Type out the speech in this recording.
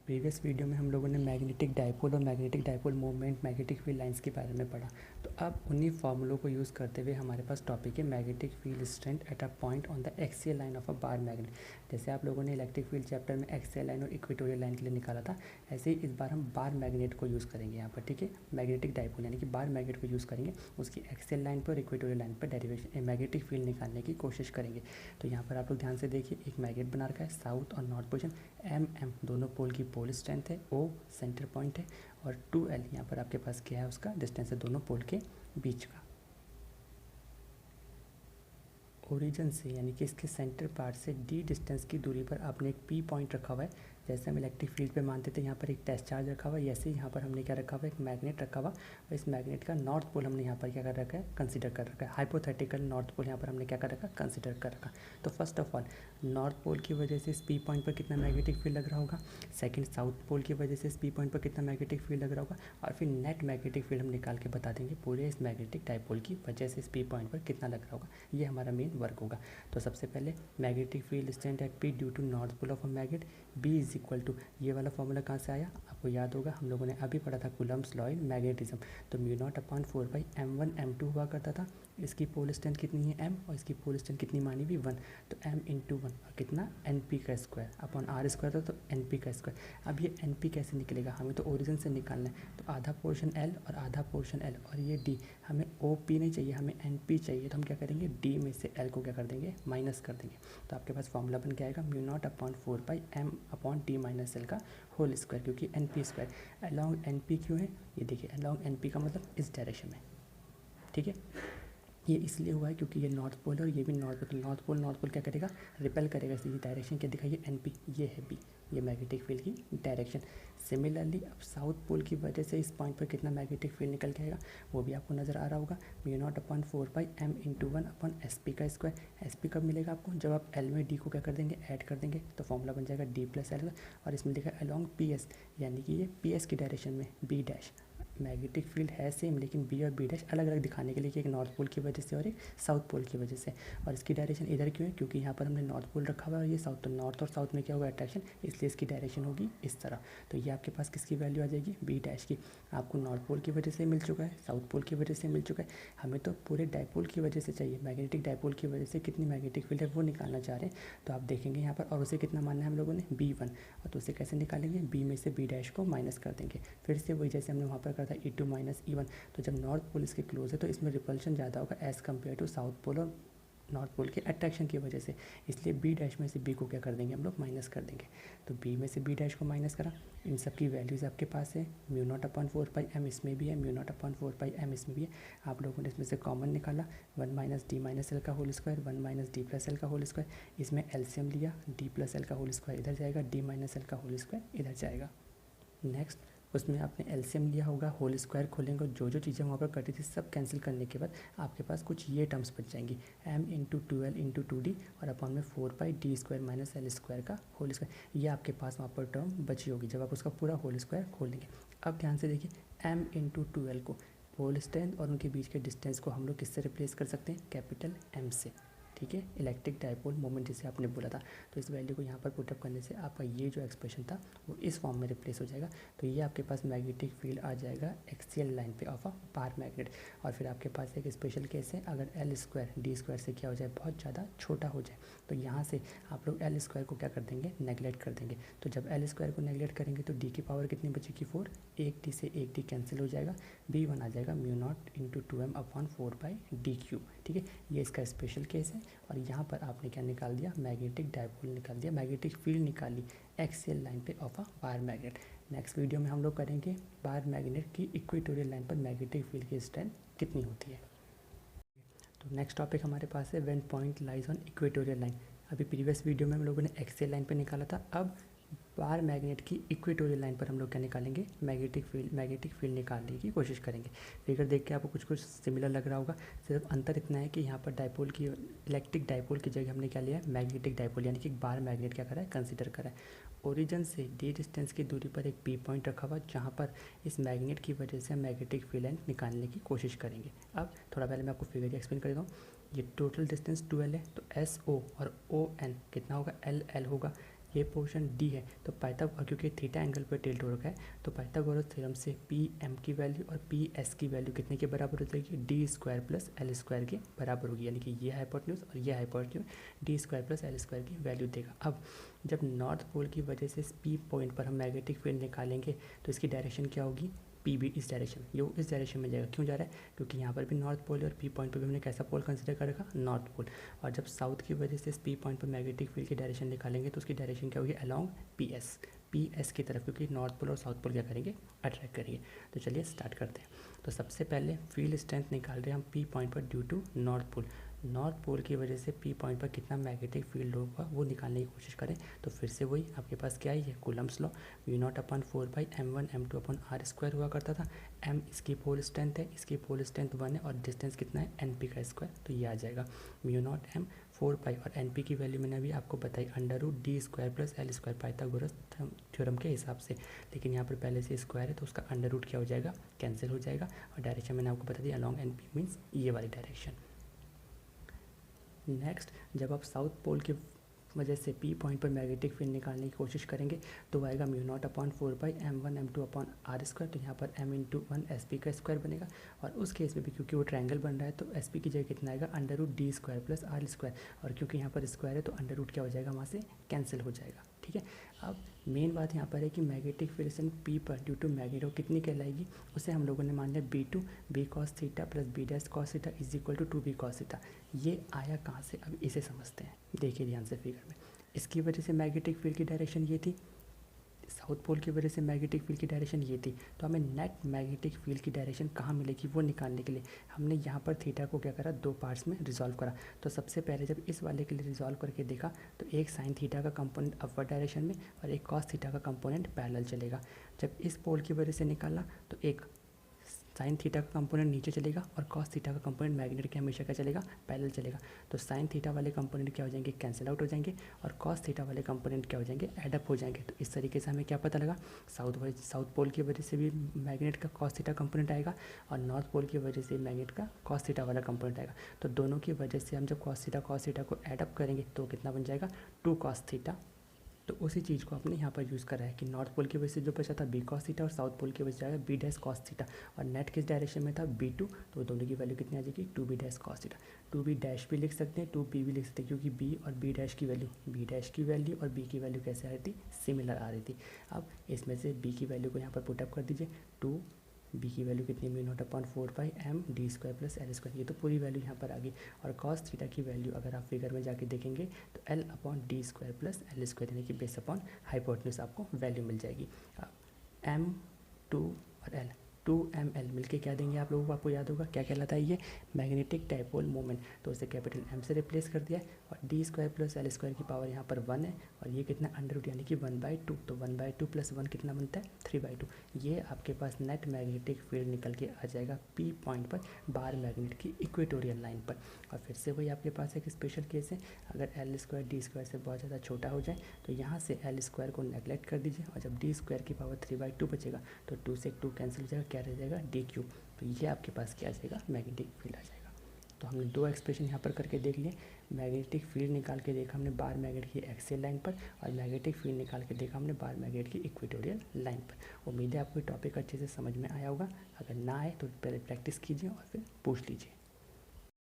Previous video में हम लोगों ने मैग्नेटिक डाइपोल और magnetic dipole movement magnetic field lines के बारे में पढ़ा। तो अब उन्हीं फॉर्मूलों को यूज़ करते हुए हमारे पास टॉपिक है magnetic field strength at a point on the axial line of a bar magnet. जैसे आप लोगों ने इलेक्ट्रिक फील्ड चैप्टर में एक्सियल लाइन और इक्वेटोरियल लाइन के लिए निकाला था, ऐसे ही इस बार हम बार मैग्नेट को यूज़ करेंगे यहाँ पर। ठीक है, मैग्नेटिक डाइपोल यानी कि बार मैग्नेट को यूज़ करेंगे, उसकी एक्सियल लाइन पर और इक्वेटोरियल लाइन पर डेरिवेशन मैग्नेटिक फील्ड निकालने की कोशिश करेंगे। तो यहाँ पर आप लोग ध्यान से देखिए, एक मैग्नेट बना रखा है, साउथ और नॉर्थ पोजिशन, एम दोनों पोल की पोल स्ट्रेंथ है, ओ सेंटर पॉइंट है और 2L यहाँ पर आपके पास क्या है, उसका डिस्टेंस है दोनों पोल के बीच का। ओरिजिन से यानी कि इसके सेंटर पार्ट से डी डिस्टेंस की दूरी पर आपने एक पी पॉइंट रखा हुआ है। जैसे हम इलेक्ट्रिक फील्ड पे मानते थे यहाँ पर एक टेस्ट चार्ज रखा हुआ है, ऐसे ही यहाँ पर हमने क्या रखा हुआ है, एक मैग्नेट रखा हुआ। और इस मैग्नेट का नॉर्थ पोल हमने यहाँ पर क्या कर रखा है, कंसीडर कर रखा है। हाइपोथेटिकल नॉर्थ पोल यहाँ पर हमने क्या कर रखा है, कंसीडर कर रखा। तो first of all north pole की वजह से इस पी पॉइंट पर कितना मैग्नेटिक फील्ड लग रहा होगा, सेकंड साउथ पोल की वजह से इस पी पॉइंट पर कितना मैग्नेटिक फील्ड लग रहा होगा, और फिर नेट मैग्नेटिक फील्ड हम निकाल के बता देंगे पूरे इस मैग्नेटिक डाइपोल की वजह से इस पी पॉइंट पर कितना लग रहा होगा। ये हमारा मेन वर्क होगा। तो सबसे पहले magnetic field strength at P due to north pole of a magnet, B is equal to, ये वाला फॉर्मूला कहाँ से आया आपको याद होगा, हम लोगों ने अभी पढ़ा था कूलम्ब्स लॉ इन मैग्नेटिज्म। तो mu naught upon 4/m1 m2 हुआ करता था। इसकी पोल स्ट्रेंथ कितनी है m, और इसकी पोल स्ट्रेंथ कितनी मानी हुई 1, तो m इंटू 1 और कितना np का स्क्वायर अपॉन r स्क्वायर था, तो np का स्क्वायर। अब ये np कैसे निकलेगा, हमें तो ओरिजिन से निकालना है। तो आधा पोर्शन l और आधा पोर्शन l और ये d, हमें OP नहीं चाहिए, हमें NP चाहिए। तो हम क्या करेंगे, d में से l को क्या कर देंगे, माइनस कर देंगे। तो आपके पास फॉर्मूला बन के आएगा mu naught upon 4/m upon d minus l का होल स्क्वायर, क्योंकि NP स्क्वायर अलॉन्ग NP क्यों है, ये देखिए अलॉन्ग NP का मतलब इस डायरेक्शन में। ठीक है, ये इसलिए हुआ है क्योंकि ये नॉर्थ पोल है और ये भी नॉर्थ पोल। तो नॉर्थ पोल क्या करेगा, रिपेल करेगा, इसलिए डायरेक्शन क्या दिखाइए, NP, ये है B, ये मैग्नेटिक फील्ड की डायरेक्शन। सिमिलरली अब साउथ पोल की वजह से इस पॉइंट पर कितना मैग्नेटिक फील्ड निकल के आएगा, वो भी आपको नज़र आ रहा होगा, mu naught upon 4/m into 1 upon SP का स्क्वायर। SP कब मिलेगा आपको, जब आप L में D को क्या कर देंगे, ऐड कर देंगे, तो फॉर्मूला बन जाएगा D प्लस L। और इसमें लिखा है अलॉन्ग PS, यानी कि ये PS की डायरेक्शन में B डैश। मैग्नेटिक फील्ड है सेम, लेकिन बी और बी डैश अलग अलग दिखाने के लिए कि एक नॉर्थ पोल की वजह से और एक साउथ पोल की वजह से। और इसकी डायरेक्शन इधर क्यों है, क्योंकि यहाँ पर हमने नॉर्थ पोल रखा हुआ है और ये साउथ, तो नॉर्थ और साउथ में क्या होगा, अट्रैक्शन, इसलिए इसकी डायरेक्शन होगी इस तरह। तो ये आपके पास किसकी वैल्यू आ जाएगी, बी डैश की। आपको नॉर्थ पोल की वजह से मिल चुका है, साउथ पोल की वजह से मिल चुका है, हमें तो पूरे डाइपोल की वजह से चाहिए, मैग्नेटिक डाइपोल की वजह से कितनी मैग्नेटिक फील्ड है वो निकालना चाह रहे हैं। तो आप देखेंगे यहाँ पर, और उसे कितना मानना है हम लोगों ने, B1, और तो उसे कैसे निकालेंगे, बी में से बी डैश को माइनस कर देंगे। फिर से वही जैसे हमने वहाँ पर करा था E2 माइनस E1। तो जब नॉर्थ पोल इसके क्लोज है तो इसमें रिपल्शन ज़्यादा होगा as compare to south pole और नॉर्थ पोल के अट्रैक्शन की वजह से, इसलिए बी डैश में से बी को क्या कर देंगे हम लोग, माइनस कर देंगे। तो बी में से बी डैश को माइनस करा, इन सब की वैल्यूज़ आपके पास है, म्यू नॉट अपॉन 4/m इसमें भी है, म्यू नॉट अपॉन 4/m इसमें भी है। आप लोगों ने इसमें से कॉमन निकाला, 1 माइनस डी माइनस एल का whole square, 1 minus D plus L का होल स्क्वायर। इसमें एलसीएम लिया, डी प्लस एल का होल स्क्वायर इधर जाएगा, डी माइनस एल का होल स्क्वायर इधर जाएगा। नेक्स्ट उसमें आपने एलसीएम लिया होगा, होल स्क्वायर खोलेंगे और जो जो चीज़ें वहाँ पर कटी थी सब कैंसिल करने के बाद आपके पास कुछ ये टर्म्स बच जाएंगी, m into 2L into 2D और अपॉन में 4/d square minus L square का होल स्क्वायर। ये आपके पास वहाँ पर टर्म बची होगी जब आप उसका पूरा होल स्क्वायर खोलेंगे। अब ध्यान से देखिए, m इंटू 2L को पोल स्ट्रेंथ और उनके बीच के डिस्टेंस को हम लोग किससे रिप्लेस कर सकते हैं, कैपिटल M से। ठीक है, इलेक्ट्रिक डाइपोल मोमेंट जिसे आपने बोला था, तो इस वैल्यू को यहाँ पर पुटअप करने से आपका ये जो एक्सप्रेशन था वो इस फॉर्म में रिप्लेस हो जाएगा। तो ये आपके पास मैग्नेटिक फील्ड आ जाएगा एक्सियल लाइन पे ऑफ अ बार मैग्नेट। और फिर आपके पास एक स्पेशल केस है, अगर एल स्क्वायर डी स्क्वायर से क्या हो जाए, बहुत ज़्यादा छोटा हो जाए, तो यहाँ से आप लोग एल स्क्वायर को क्या कर देंगे, नेगलेक्ट कर देंगे। तो जब एल स्क्वायर को नेगलेक्ट करेंगे तो डी की पावर कितनी बचेगी, 4, एक डी से एक डी कैंसिल हो जाएगा, B1 आ जाएगा mu naught into 2m upon 4/d³। ठीक है, ये इसका स्पेशल केस है। और यहाँ पर आपने क्या निकाल दिया, मैग्नेटिक डाइपोल निकाल दिया, मैग्नेटिक फील्ड निकाली एक्सियल लाइन पे of a bar magnet. Next video में हम लोग करेंगे बार मैग्नेट की इक्वेटोरियल लाइन पर मैग्नेटिक फील्ड की स्ट्रेंथ कितनी होती है। तो नेक्स्ट टॉपिक हमारे पास है when point lies on equatorial line. अभी प्रीवियस वीडियो में हम लोगों ने एक्सियल लाइन पर निकाला था, अब बार मैग्नेट की इक्वेटोरियल लाइन पर हम लोग क्या निकालेंगे, मैग्नेटिक फील्ड निकालने की कोशिश करेंगे। फिगर देख के आपको कुछ कुछ सिमिलर लग रहा होगा, सिर्फ अंतर इतना है कि यहाँ पर डाइपोल की, इलेक्ट्रिक डाइपोल की जगह हमने क्या लिया है, मैग्नेटिक डाइपोल, यानी कि बार मैग्नेट क्या करा है, कंसिडर करा है। ओरिजिन से डी डिस्टेंस की दूरी पर एक पी पॉइंट रखा हुआ, जहाँ पर इस मैग्नेट की वजह से हम मैग्नेटिक फील्ड लाइन निकालने की कोशिश करेंगे। अब थोड़ा पहले मैं आपको फिगर एक्सप्लेन कर देता हूँ। ये टोटल डिस्टेंस 2L है, तो SO और ON कितना होगा, LL होगा। ये पोर्शन डी है, तो क्योंकि थीटा एंगल पर टिल्ट हो रखा है तो पाइथागोरस थ्योरम से पी एम की वैल्यू और पी एस की वैल्यू कितने के बराबर हो जाएगी, D square plus L square के बराबर होगी। यानी कि ये हाइपोटेन्यूज और ये hypotenuse D square plus L square की वैल्यू देगा। अब जब नॉर्थ पोल की वजह से पी पॉइंट पर हम मैग्नेटिक फील्ड निकालेंगे तो इसकी डायरेक्शन क्या होगी, पी भी इस डायरेक्शन में, ये इस डायरेक्शन में जाएगा। क्यों जा रहा है, क्योंकि यहाँ पर भी नॉर्थ पोल है और पी पॉइंट पर भी हमने कैसा पोल कंसिडर कर रखा, नॉर्थ पोल। और जब साउथ की वजह से पी पॉइंट पर मैग्नेटिक फील्ड की डायरेक्शन निकालेंगे तो उसकी डायरेक्शन क्या होगी, अलॉन्ग पी एस की तरफ, क्योंकि नॉर्थ पोल और साउथ पोल क्या करेंगे, अट्रैक्ट करेंगे। तो चलिए स्टार्ट करते हैं। तो सबसे पहले फील्ड स्ट्रेंथ निकाल रहे हैं हम पी पॉइंट पर due to north pole. North pole की वजह से पी पॉइंट पर कितना मैग्नेटिक फील्ड होगा वो निकालने की कोशिश करें। तो फिर से वही आपके पास क्या है, कूलम्ब्स लॉ, V0/4/m1m2/r² हुआ करता था। m इसकी पोल स्ट्रेंथ है, इसकी पोल स्ट्रेंथ 1 है और डिस्टेंस कितना है, np का स्क्वायर, तो ये आ जाएगा μ0m4π। और np की वैल्यू मैंने अभी आपको बताई √d² + l² पाइथागोरस थ्योरम के हिसाब से। लेकिन यहाँ पर पहले से स्क्वायर है तो उसका अंडर रूट क्या हो जाएगा, कैंसिल हो जाएगा। और डायरेक्शन मैंने आपको बता दी अलॉन्ग np मीन्स ये वाली डायरेक्शन। नेक्स्ट, जब आप साउथ पोल की वजह से पी पॉइंट पर मैग्नेटिक फील्ड निकालने की कोशिश करेंगे तो आएगा μ0/4πm1m2/r²। तो यहाँ पर m × 1 sp का स्क्वायर बनेगा। और उस केस में भी क्योंकि वो ट्रायंगल बन रहा है तो sp की जगह कितना आएगा, √d² + r²। और क्योंकि यहाँ पर स्क्वायर है तो अंडर रूट क्या हो जाएगा, वहाँ से कैंसिल हो जाएगा। ठीक है, अब मेन बात यहाँ पर है कि मैग्नेटिक फील्ड स्ट्रेंथ पी पर ड्यू टू मैग्नेटो कितनी कहलाएगी, उसे हम लोगों ने मान लिया b2 b cos θ + b' cos θ = 2b cos θ। ये आया कहाँ से, अब इसे समझते हैं। देखिए ध्यान से फिगर में, इसकी वजह से मैग्नेटिक फील्ड की डायरेक्शन ये थी, साउथ पोल की वजह से मैग्नेटिक फील्ड की डायरेक्शन ये थी। तो हमें नेट मैग्नेटिक फील्ड की डायरेक्शन कहाँ मिलेगी वो निकालने के लिए हमने यहाँ पर थीटा को क्या करा, दो पार्ट्स में रिजॉल्व करा। तो सबसे पहले जब इस वाले के लिए रिजॉल्व करके देखा तो एक साइन थीटा का कंपोनेंट अपवर्ड डायरेक्शन में और एक कॉस थीटा का कंपोनेंट पैरेलल चलेगा। जब इस पोल की वजह से निकाला तो एक साइन थीटा का कंपोनेंट नीचे चलेगा और कॉस थीटा का कंपोनेंट मैग्नेट के हमेशा क्या चलेगा, पैरेलल चलेगा। तो साइन थीटा वाले कंपोनेंट क्या हो जाएंगे, कैंसिल आउट हो जाएंगे और कॉस थीटा वाले कंपोनेंट क्या हो जाएंगे, एड अप हो जाएंगे। तो इस तरीके से हमें क्या पता लगा, साउथ पोल की वजह से भी मैग्नेट का कॉस थीटा कंपोनेंट आएगा और नॉर्थ पोल की वजह से मैग्नेट का कॉस थीटा वाला कंपोनेंट आएगा। तो दोनों की वजह से हम जब कॉस थीटा को एड अप करेंगे तो कितना बन जाएगा, 2 cos θ। तो उसी चीज़ को आपने यहाँ पर यूज़ करा है कि नॉर्थ पोल की वजह से जो बचा था b cos θ और साउथ पोल की वजह से आएगा b' cos θ। और नेट किस डायरेक्शन में था, b2, तो दोनों की वैल्यू कितनी आ जाएगी, 2b' cos θ। 2b' भी लिख सकते हैं, 2b भी लिख सकते हैं, क्योंकि b और b' की वैल्यू और b की वैल्यू कैसे आ रही थी, सिमिलर आ रही थी। अब इसमें से b की वैल्यू को यहाँ पर पुटअप कर दीजिए, 2 b की वैल्यू कितनी, μ0/4πm d² + l²। ये तो पूरी वैल्यू यहाँ पर आ गई। और cos थीटा की वैल्यू अगर आप फिगर में जाके देखेंगे तो l/d² + l² यानी कि बेस अपॉन हाइपोटेन्यूज आपको वैल्यू मिल जाएगी। m2 और l 2ml मिलके क्या देंगे आप लोगों को, आपको याद होगा क्या कहलाता है ये, मैग्नेटिक डायपोल मोमेंट। तो उसे कैपिटल M से रिप्लेस कर दिया है और d² + l² की पावर यहाँ पर 1 है और ये कितना अंडर रूट यानी कि 1/2। तो 1/2 + 1 कितना बनता है, 3/2। ये आपके पास नेट मैग्नेटिक फील्ड निकल के आ जाएगा पी पॉइंट पर बार मैग्नेट की इक्वेटोरियल लाइन पर। और फिर से वही आपके पास एक स्पेशल केस है, अगर l² d² से बहुत ज़्यादा छोटा हो जाए तो यहाँ से l² को नेगलेक्ट कर दीजिए और जब d² की पावर 3/2 बचेगा तो 2 से 2 कैंसिल हो जाएगा, क्या रह जाएगा, d3। तो ये आपके पास क्या आ जाएगा, मैग्नेटिक फील्ड आ जाएगा। तो हमने दो एक्सप्रेशन यहाँ पर करके देख लिए, मैग्नेटिक फील्ड निकाल के देखा हमने बार मैग्नेट की एक्सियल लाइन पर और मैग्नेटिक फील्ड निकाल के देखा हमने बार मैग्नेट की इक्वेटोरियल लाइन पर। उम्मीद है आपको टॉपिक अच्छे से समझ में आया होगा। अगर ना आए तो पहले प्रैक्टिस कीजिए और फिर पूछ लीजिए।